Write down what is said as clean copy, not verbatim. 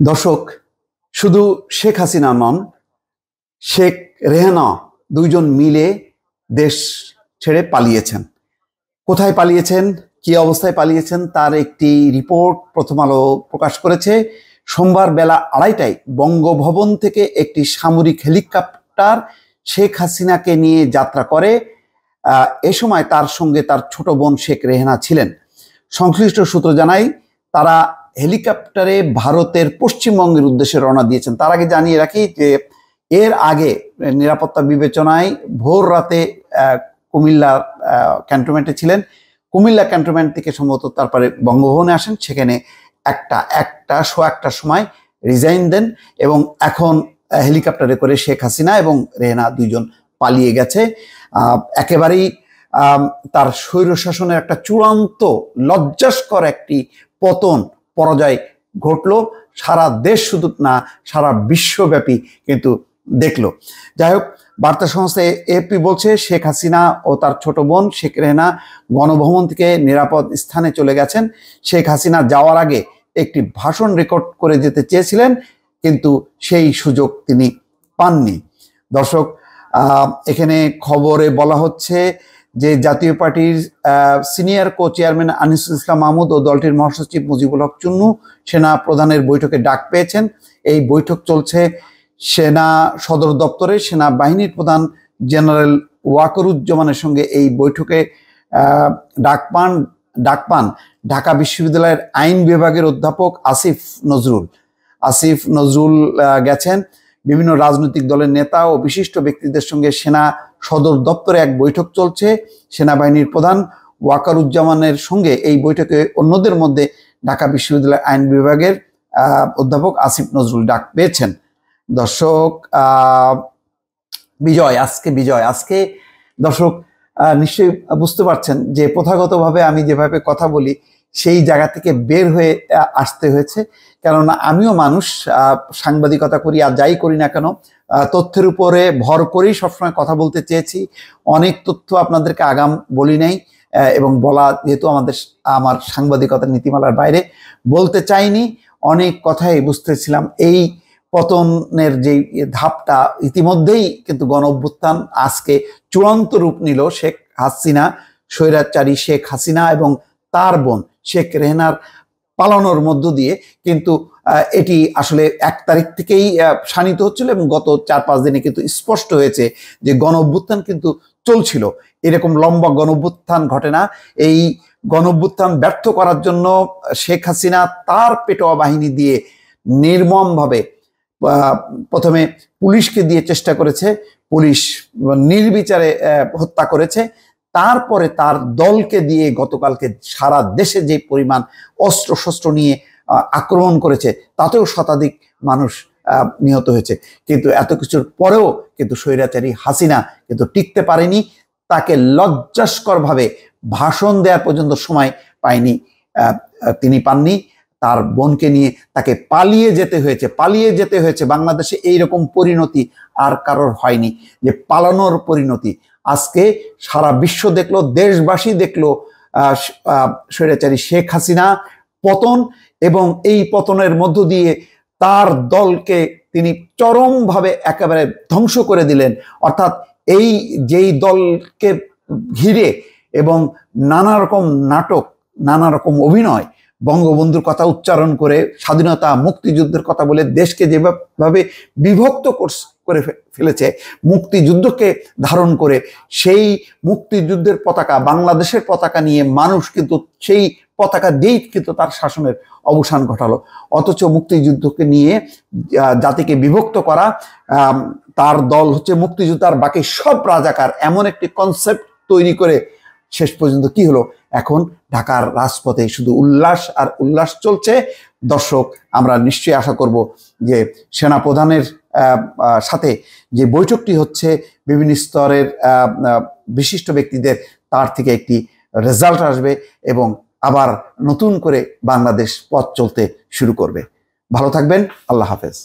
দর্শক, শুধু শেখ হাসিনা নন, শেখ রেহানা দুইজন মিলে দেশ ছেড়ে পালিয়েছেন। কোথায় পালিয়েছেন, কি অবস্থায় পালিয়েছেন তার একটি রিপোর্ট প্রথম আলো প্রকাশ করেছে। সোমবার বেলা 2:30টায় বঙ্গভবন থেকে একটি সামরিক হেলিকপ্টার শেখ হাসিনাকে নিয়ে যাত্রা করে। এ সময় তার সঙ্গে তার ছোট বোন শেখ রেহানা ছিলেন। সংশ্লিষ্ট সূত্র জানায় তারা হেলিকপ্টারে ভারতের পশ্চিমবঙ্গের উদ্দেশ্যে রওনা দিয়েছেন। তার আগে জানিয়ে রাখি যে এর আগে নিরাপত্তা বিবেচনায় ভোর রাতে কুমিল্লা ক্যান্টনমেন্টে ছিলেন। কুমিল্লা ক্যান্টনমেন্ট থেকে সম্ভবত তারপরে বঙ্গভবনে আসেন। সেখানে সোয়া একটার সময় রিজাইন দেন এবং এখন হেলিকপ্টারে করে শেখ হাসিনা এবং রেহানা দুইজন পালিয়ে গেছে। একেবারেই তার স্বৈরশাসনের একটা চূড়ান্ত লজ্জাস্কর একটি পরাজয় ঘটলো। সারা দেশ শুধু না, সারা বিশ্বব্যাপী কিন্তু দেখলো। যাই হোক, বার্তা সংস্থা এএপি বলছে শেখ হাসিনা ও তার ছোট বোন শেখ রেহানা গণভবন থেকে নিরাপদ স্থানে চলে গেছেন। শেখ হাসিনা যাওয়ার আগে একটি ভাষণ রেকর্ড করে যেতে চেয়েছিলেন, কিন্তু সেই সুযোগ তিনি পাননি। দর্শক, এখানে খবরে বলা হচ্ছে যে জাতীয় পার্টির সিনিয়র কো চেয়ারম্যান আনিসুল ইসলাম মাহমুদ ও দলটির মহাসচিব মুজিবুল হক চুন্নু সেনা প্রধানের বৈঠকে ডাক পেয়েছেন। এই বৈঠক চলছে সেনা সদর দপ্তরে। সেনাবাহিনীর প্রধান জেনারেল ওয়াকারুজ্জামানের সঙ্গে এই বৈঠকে ডাক পান ঢাকা বিশ্ববিদ্যালয়ের আইন বিভাগের অধ্যাপক আসিফ নজরুল গেছেন। বিভিন্ন রাজনৈতিক দলের নেতা ও বিশিষ্ট ব্যক্তিদের সঙ্গে সেনা সদর দপ্তরে এক বৈঠক চলছে। সেনাবাহিনীর প্রধান ওয়াকারুজ্জামানের সঙ্গে এই বৈঠকে অন্যদের মধ্যে ঢাকা বিশ্ববিদ্যালয়ের আইন বিভাগের অধ্যাপক আসিফ নজরুল ডাক পেয়েছেন। দর্শক, আজকে দর্শক নিশ্চয়ই বুঝতে পারছেন যে প্রথাগতভাবে আমি যেভাবে কথা বলি সেই জায়গা থেকে বের হয়ে আসতে হয়েছে। কেননা আমিও মানুষ, সাংবাদিকতা করি আর যাই করি না কেন তথ্যের উপরে ভর করেই সবসময় কথা বলতে চেয়েছি। অনেক তথ্য আপনাদেরকে আগাম বলি নাই এবং বলা যেহেতু আমার সাংবাদিকতার নীতিমালার বাইরে বলতে চাইনি। অনেক কথাই বুঝতেছিলাম। এই পতনের যে ধাপটা ইতিমধ্যেই কিন্তু গণ অভ্যুত্থান আজকে চূড়ান্ত রূপ নিল। স্বৈরাচারী শেখ হাসিনা এবং তার বোন শেখ রেহানার পালানোর মধ্য দিয়ে কিন্তু এটি আসলে 1 তারিখ থেকেই শানিত হচ্ছিল এবং গত 4-5 দিনে কিন্তু স্পষ্ট হয়েছে যে গণ অভ্যুত্থান কিন্তু চলছিল। এরকম লম্বা গণ অভ্যুত্থান ঘটে না। এই গণ অভ্যুত্থান ব্যর্থ করার জন্য শেখ হাসিনা তার পেটোয়া বাহিনী দিয়ে নির্মমভাবে প্রথমে পুলিশকে দিয়ে চেষ্টা করেছে, পুলিশ নির্বিচারে হত্যা করেছে। তারপরে তার দলকে দিয়ে গতকালকে সারা দেশে যে পরিমাণ অস্ত্রশস্ত্র নিয়ে আক্রমণ করেছে তাতেও শতাধিক মানুষ নিহত হয়েছে। কিন্তু এত কিছুর পরেও কিন্তু স্বৈরাচারী হাসিনা কিন্তু টিকতে পারেনি। তাকে লজ্জাস্করভাবে ভাষণ দেওয়ার পর্যন্ত সময় তিনি পাননি। তার বোনকে নিয়ে তাকে পালিয়ে যেতে হয়েছে। বাংলাদেশে এইরকম পরিণতি আর কারোর হয়নি, যে পালানোর পরিণতি। আজকে সারা বিশ্ব দেখলো, দেশবাসী দেখলো স্বৈরাচারী শেখ হাসিনা পতন, এবং এই পতনের মধ্য দিয়ে তার দলকে তিনি চরমভাবে একেবারে ধ্বংস করে দিলেন। অর্থাৎ যেই দলকে ঘিরে এবং নানা রকম নাটক, নানা রকম অভিনয়, বঙ্গবন্ধুর কথা উচ্চারণ করে, স্বাধীনতা মুক্তিযুদ্ধের কথা বলে দেশকে যেভাবে বিভক্ত করে ফেলেছে, মুক্তিযুদ্ধকে ধারণ করে সেই মুক্তিযুদ্ধের পতাকা, বাংলাদেশের পতাকা নিয়ে মানুষ কিন্তু সেই পতাকা দিয়েই কিন্তু তার শাসনের অবসান ঘটালো। অথচ মুক্তিযুদ্ধকে নিয়ে জাতিকে বিভক্ত করা, তার দল হচ্ছে মুক্তিযুদ্ধ আর বাকি সব রাজাকার, এমন একটি কনসেপ্ট তৈরি করে শেষ পর্যন্ত কি হলো? এখন ঢাকার রাজপথে শুধু উল্লাস আর উল্লাস চলছে। দর্শক, আমরা নিশ্চয়ই আশা করব যে সেনাপ্রধানের সাথে যে বৈঠকটি হচ্ছে বিভিন্ন স্তরের বিশিষ্ট ব্যক্তিদের, তার থেকে একটি রেজাল্ট আসবে এবং আবার নতুন করে বাংলাদেশ পথ চলতে শুরু করবে। ভালো থাকবেন। আল্লাহ হাফেজ।